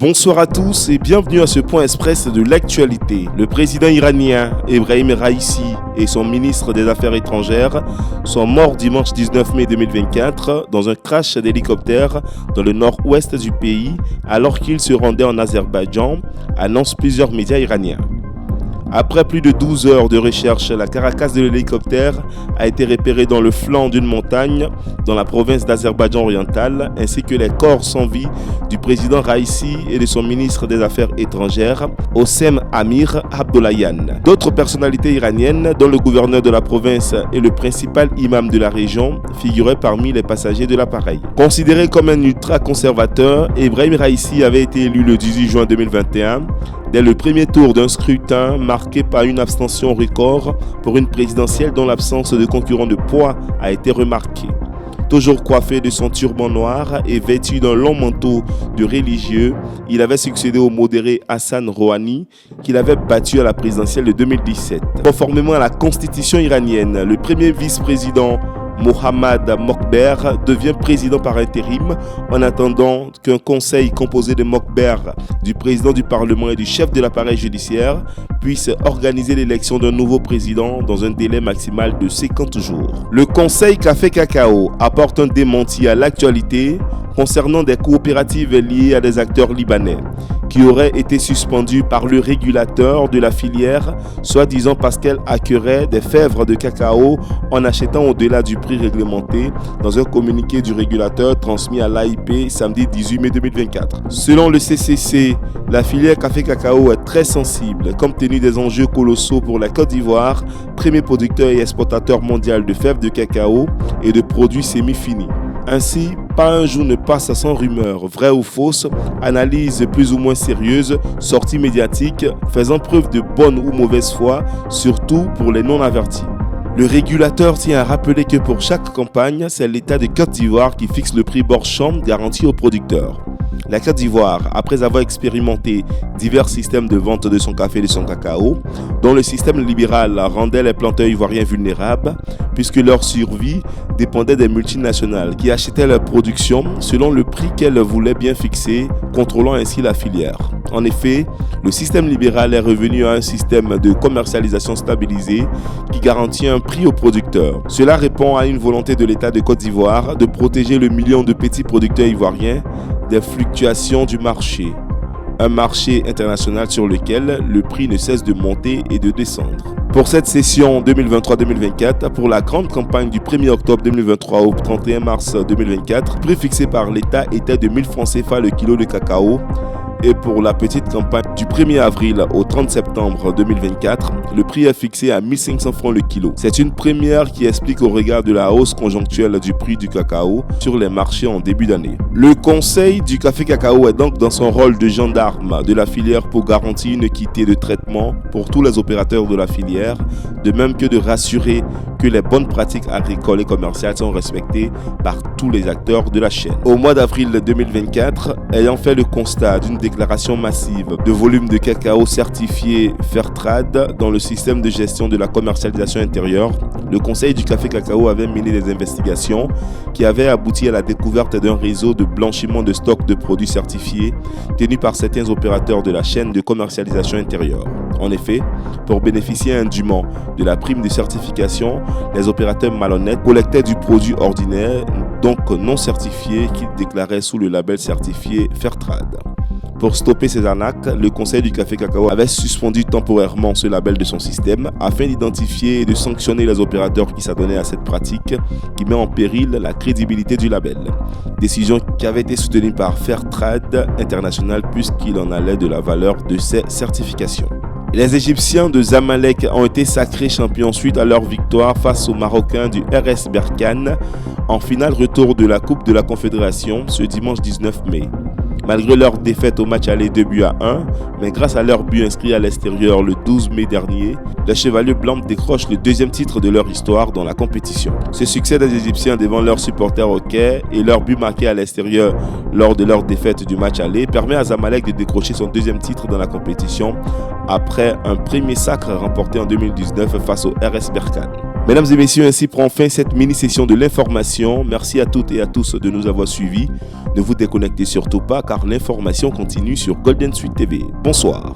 Bonsoir à tous et bienvenue à ce point express de l'actualité. Le président iranien Ebrahim Raïssi et son ministre des Affaires étrangères sont morts dimanche 19 mai 2024 dans un crash d'hélicoptère dans le nord-ouest du pays alors qu'ils se rendaient en Azerbaïdjan, annoncent plusieurs médias iraniens. Après plus de 12 heures de recherche, la carcasse de l'hélicoptère a été repérée dans le flanc d'une montagne dans la province d'Azerbaïdjan oriental, ainsi que les corps sans vie du président Raïssi et de son ministre des Affaires étrangères, Hossein Amir Abdollahian. D'autres personnalités iraniennes, dont le gouverneur de la province et le principal imam de la région, figuraient parmi les passagers de l'appareil. Considéré comme un ultra-conservateur, Ebrahim Raïssi avait été élu le 18 juin 2021 dès le premier tour d'un scrutin marqué par une abstention record pour une présidentielle dont l'absence de concurrents de poids a été remarquée. Toujours coiffé de son turban noir et vêtu d'un long manteau de religieux, il avait succédé au modéré Hassan Rouhani qu'il avait battu à la présidentielle de 2017. Conformément à la constitution iranienne, le premier vice-président Mohammad Mokber devient président par intérim en attendant qu'un conseil composé de Mokber, du président du Parlement et du chef de l'appareil judiciaire puisse organiser l'élection d'un nouveau président dans un délai maximal de 50 jours. Le conseil Café Cacao apporte un démenti à l'actualité concernant des coopératives liées à des acteurs libanais qui auraient été suspendues par le régulateur de la filière, soi-disant parce qu'elles acquéraient des fèves de cacao en achetant au-delà du prix réglementé dans un communiqué du régulateur transmis à l'AIP samedi 18 mai 2024. Selon le CCC, la filière Café Cacao est très sensible compte tenu des enjeux colossaux pour la Côte d'Ivoire, premier producteur et exportateur mondial de fèves de cacao et de produits semi-finis. Ainsi, pas un jour ne passe sans rumeurs, vraies ou fausses, analyses plus ou moins sérieuses, sorties médiatiques, faisant preuve de bonne ou mauvaise foi, surtout pour les non-avertis. Le régulateur tient à rappeler que pour chaque campagne, c'est l'État de Côte d'Ivoire qui fixe le prix bord-champ garanti aux producteurs. La Côte d'Ivoire, après avoir expérimenté divers systèmes de vente de son café et de son cacao, dont le système libéral rendait les planteurs ivoiriens vulnérables, puisque leur survie dépendait des multinationales qui achetaient leur production selon le prix qu'elles voulaient bien fixer, contrôlant ainsi la filière. En effet, le système libéral est revenu à un système de commercialisation stabilisé qui garantit un prix aux producteurs. Cela répond à une volonté de l'État de Côte d'Ivoire de protéger le million de petits producteurs ivoiriens des fluctuations du marché. Un marché international sur lequel le prix ne cesse de monter et de descendre. Pour cette session 2023-2024, pour la grande campagne du 1er octobre 2023 au 31 mars 2024, le prix fixé par l'État était de 1000 francs CFA le kilo de cacao. Et pour la petite campagne du 1er avril au 30 septembre 2024, le prix est fixé à 1500 francs le kilo. C'est une première qui explique au regard de la hausse conjoncturelle du prix du cacao sur les marchés en début d'année. Le conseil du Café Cacao est donc dans son rôle de gendarme de la filière pour garantir une équité de traitement pour tous les opérateurs de la filière, de même que de rassurer que les bonnes pratiques agricoles et commerciales sont respectées par tous les acteurs de la chaîne. Au mois d'avril 2024, ayant fait le constat d'une déclaration massive de volume de cacao certifié Fairtrade dans le système de gestion de la commercialisation intérieure, le Conseil du Café Cacao avait mené des investigations qui avaient abouti à la découverte d'un réseau de blanchiment de stocks de produits certifiés tenu par certains opérateurs de la chaîne de commercialisation intérieure. En effet, pour bénéficier indûment de la prime de certification, les opérateurs malhonnêtes collectaient du produit ordinaire, donc non certifié, qu'ils déclaraient sous le label certifié Fairtrade. Pour stopper ces arnaques, le Conseil du Café Cacao avait suspendu temporairement ce label de son système afin d'identifier et de sanctionner les opérateurs qui s'adonnaient à cette pratique qui met en péril la crédibilité du label. Décision qui avait été soutenue par Fairtrade International puisqu'il en allait de la valeur de ces certifications. Les Égyptiens de Zamalek ont été sacrés champions suite à leur victoire face aux Marocains du RS Berkane en finale retour de la Coupe de la Confédération ce dimanche 19 mai. Malgré leur défaite au match aller 2-1, mais grâce à leur but inscrit à l'extérieur le 12 mai dernier, les Chevaliers Blancs décrochent le deuxième titre de leur histoire dans la compétition. Ce succès des Égyptiens devant leurs supporters au quai et leur but marqué à l'extérieur lors de leur défaite du match aller permet à Zamalek de décrocher son deuxième titre dans la compétition après un premier sacre remporté en 2019 face au RS Berkane. Mesdames et messieurs, ainsi prend fin cette mini-session de l'information. Merci à toutes et à tous de nous avoir suivis. Ne vous déconnectez surtout pas car l'information continue sur Golden Suite TV. Bonsoir.